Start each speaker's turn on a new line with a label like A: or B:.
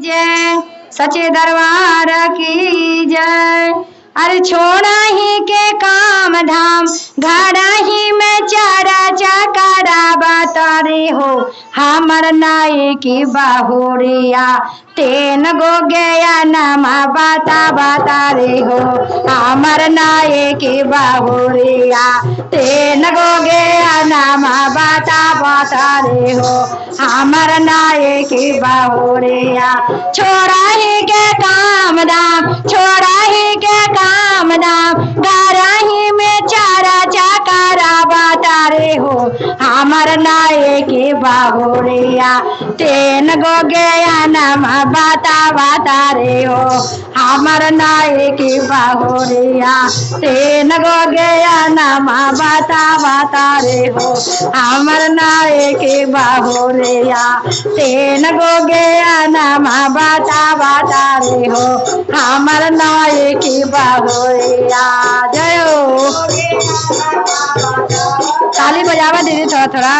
A: जय सच्चे दरबार की जय। अरे छोड़ा ही के काम धाम घड़ा ही में चारा चकारा बतारे हो हमर नाई की बाहुरिया तेन गो गया नमा बता बता रे हो हमर नाई की बाहुरिया तेन गो गया नमा बता बता रे हो हमर नाई की बाहुरिया। छोड़ा ही के काम दाम छोड़ा ही के काम दाम गारा ही में चारा चकारा बता रे हो हमर नाई की बाहुरिया तेन गो गया नम बता बता रे हो हमर नाई की बाहुरिया तेन गो गया नम बता बता रे हो हमर नाई की बाहुरिया तेन गो गया नम बता बता रे हो हमर नाई की बाहुरिया। जय हो। ताली बजावा दीदी थोड़ा थोड़ा।